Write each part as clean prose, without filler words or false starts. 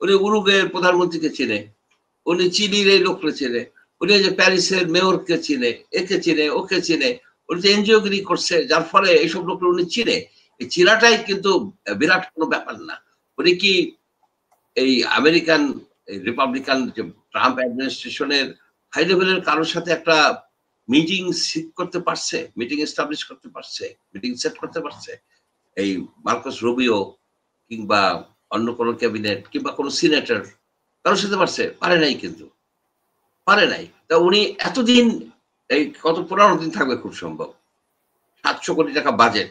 উনি উরুগুয়ের প্রধানমন্ত্রীকে চিনে, উনি চিলির এই লোককে চিনে, উনি যে প্যারিসের মেয়রকে চিনে, একে চিনে, ওকে চিনে, উনি যে এনজিওগিরি করছে, যার ফলে এইসব লোক উনি চিনে। এই চিনাটাই কিন্তু বিরাট কোনো ব্যাপার না। উনি কি এই আমেরিকান রিপাবলিকান যে ট্রাম্প অ্যাডমিনিস্ট্রেশনের হাই লেভেলের কারোর সাথে একটা মিটিং সেট করতে পারছে, মিটিং এস্টাবলিশ করতে পারছে, মিটিং সেট করতে পারছে? এই মার্কোস রুবিও কিংবা অন্য কোনো ক্যাবিনেট কিংবা কোনো সিনেটর কারোর সাথে পারছে? পারে নাই, কিন্তু পারে নাই। তা উনি এতদিন এই কত 15 দিন থাকবে খুব সম্ভব, 700 কোটি টাকা বাজেট,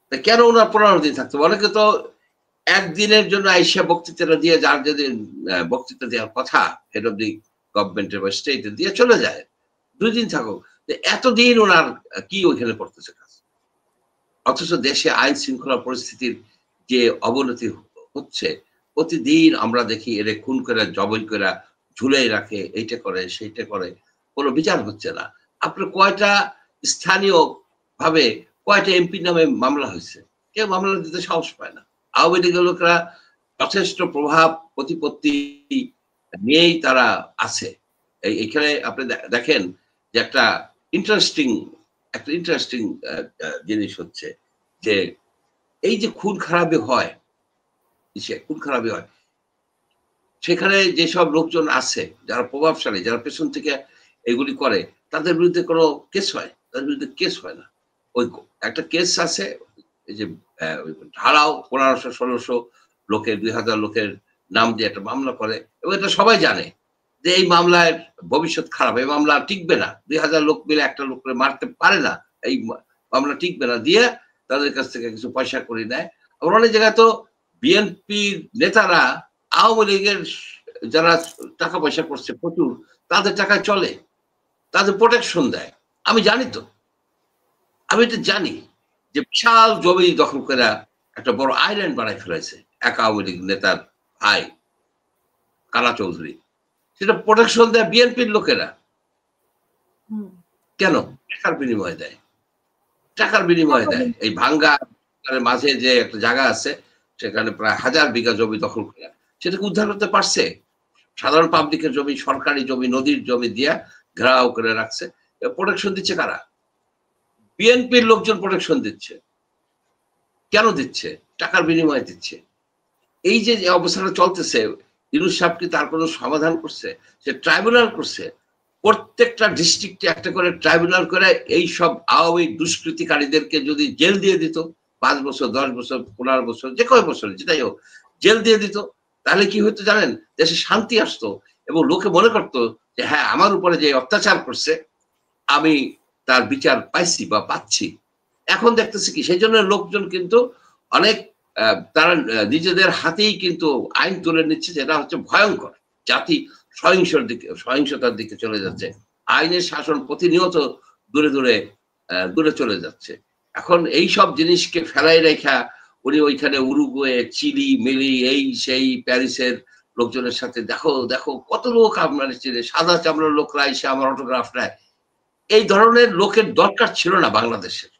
তা কেন ওনার 15 দিন থাকতে হবে? অনেকে তো একদিনের জন্য আইসা বক্তৃতাটা দিয়ে, যার যদি বক্তৃতা দেওয়ার কথা হেড অফ দি গভর্নমেন্টের বা স্টেটে দিয়ে চলে যায়, 2 দিন থাকুক। এতদিন ওনার কি ওইখানে করতেছে কাজ? অথচ দেশে আইন শৃঙ্খলা পরিস্থিতির যে অবনতি হচ্ছে, প্রতিদিন আমরা দেখি এর খুন করে, জবই করে ঝুলে রাখে, এইটা করে সেইটা করে, কোনো বিচার হচ্ছে না। আপনার কয়টা স্থানীয় ভাবে কয়টা এমপি নামে মামলা হয়েছে? কেউ মামলা দিতে সাহস পায় না। আওয়ামী লীগের লোকরা যথেষ্ট প্রভাব প্রতিপত্তি নিয়েই তারা আছে। এইখানে আপনি দেখেন যে একটা ইন্টারেস্টিং জিনিস হচ্ছে যে এই যে খুন খারাপি হয়, খুন খারাপি হয়, সেখানে যেসব লোকজন আছে যারা প্রভাবশালী, যারা পেছন থেকে এগুলি করে, তাদের বিরুদ্ধে কোনো কেস হয়? তাদের বিরুদ্ধে কেস হয় না। ওই একটা কেস আছে, এই যে ঢালাও 1500-1600 লোকের, 2000 লোকের নাম দিয়ে একটা মামলা করে, এবং এটা সবাই জানে যে এই মামলার ভবিষ্যৎ খারাপ, এই মামলা টিকবে না, 2000 লোক মিলে একটা লোককে মারতে পারে না, এই মামলা টিকবে না, দিয়ে তাদের কাছ থেকে কিছু পয়সা করে নেয়। আবার অনেক জায়গায় তো বিএনপির নেতারা আওয়ামী লীগের যারা টাকা পয়সা করছে প্রচুর, তাদের টাকায় চলে, তাদের প্রোটেকশন দেয়। আমি জানি তো, আমি এটা জানি যে বিশাল জমি দখল করে একটা বড় আইল্যান্ড বানায় ফেলেছে এক আওয়ামী লীগ নেতার ভাই কালা চৌধুরী। সেটা প্রোটেকশন দেয় বিএনপির লোকেরা। কেন? টাকার বিনিময়ে দেয়, টাকার বিনিময়ে দেয়। এই ভাঙ্গা মাঝে যে একটা জায়গা আছে, সেখানে প্রায় 1000 বিঘা জমি দখল করে সেটাকে উদ্ধার করতে পারছে। সাধারণ পাবলিকের জমি, সরকারি জমি, নদীর জমি দিয়ে ঘেরাও করে রাখছে। প্রোটেকশন দিচ্ছে কারা? বিএনপির লোকজন প্রোটেকশন দিচ্ছে। কেন দিচ্ছে? টাকার বিনিময়ে দিচ্ছে। এই যে অবস্থাটা চলতেছে, ইউনূস সাহেব কি তার কোনো সমাধান করছে? সে ট্রাইব্যুনাল করছে, প্রত্যেকটা ডিস্ট্রিক্টে একটা করে ট্রাইব্যুনাল করে এই সব আওয়ামী দুষ্কৃতিকারীদেরকে যদি জেল দিয়ে দিত, 5 বছর, 10 বছর, 15 বছর, যে কয় বছর যেটাই হোক, জেল দিয়ে দিত, তাহলে কি হতো জানেন? দেশে শান্তি আসতো, এবং লোকে মনে করতো যে হ্যাঁ, আমার উপরে যে অত্যাচার করছে আমি তার বিচার পাইছি বা পাচ্ছি। এখন দেখতেছি কি, সেই জন্য লোকজন কিন্তু অনেক তারা নিজেদের হাতেই কিন্তু আইন তুলে নিচ্ছে, যেটা হচ্ছে ভয়ঙ্কর। জাতি সহিংসতার দিকে চলে যাচ্ছে, আইনের শাসন প্রতিনিয়ত দূরে দূরে দূরে চলে যাচ্ছে। এখন এই সব জিনিসকে ফেলাই রেখা উনি ওইখানে উরুগুয়ে, চিলি, মিলি, এই সেই প্যারিসের লোকজনের সাথে দেখো দেখো কত লোক আপনার চিনে, সাদা চামড়ার লোকরা এসে আমার অটোগ্রাফ নেয়। এই ধরনের লোকের দরকার ছিল না বাংলাদেশের।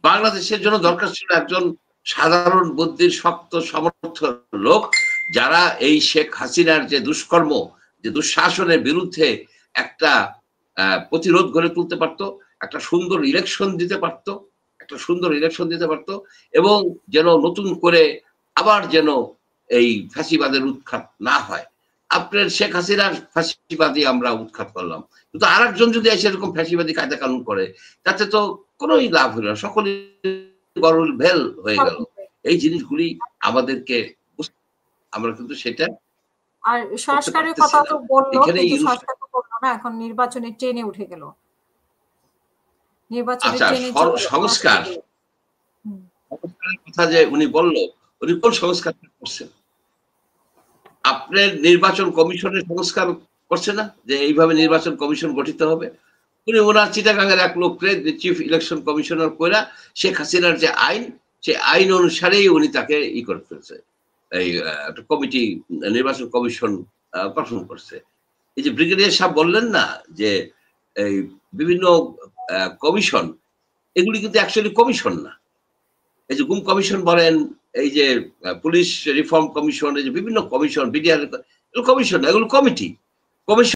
বাংলাদেশের জন্য দরকার ছিল একজন সাধারণ বুদ্ধির শক্ত সমর্থ লোক, যারা এই শেখ হাসিনার যে দুষ্কর্ম, যে দুঃশাসনের বিরুদ্ধে একটা প্রতিরোধ গড়ে তুলতে পারত, একটা সুন্দর ইলেকশন দিতে পারত, এবং যেন নতুন করে আবার যেন এই ফ্যাসিবাদের উৎখাত না হয়। আপনার শেখ হাসিনার ফ্যাসিবাদী আমরা উৎখাত করলাম, কিন্তু আর একজন যদি এসে এরকম ফ্যাসিবাদী কায়দা কানুন করে, তাতে তো কোনোই লাভ হলো না, সকলে গরল ভেল হয়ে গেল। এই জিনিসগুলি আমাদেরকে, আমরা কিন্তু সেটা আর সংস্কারের কথা তো বললো, কিন্তু সংস্কার তো করলো না, এখন নির্বাচনের ট্রেনে উঠে গেল। নির্বাচনের ট্রেনে সংস্কারের কথা যে উনি বললো, উনি কোন সংস্কার করছেন? আপনার নির্বাচন কমিশনের সংস্কার করছে না, যে এইভাবে নির্বাচন কমিশন গঠিত হবে? উনি ওনার চিটাগাঙ্গের এক লোককে চিফ ইলেকশন কমিশনার কইরা শেখ হাসিনার যে আইন, সে আইন অনুসারেই উনি তাকে করে ফেলছে, এই একটা কমিটি, নির্বাচন কমিশন গঠন করছে। এই যে ব্রিগেডিয়ার সাহেব বললেন না যে এই বিভিন্ন কমিশন, এগুলি কিন্তু অ্যাকচুয়ালি কমিশন না। এই যে গুম কমিশন বলেন, এই যে পুলিশ রিফর্ম কমিশন, এই যে বিভিন্ন কমিশন, বিডিআর কমিশন, এগুলো কমিটি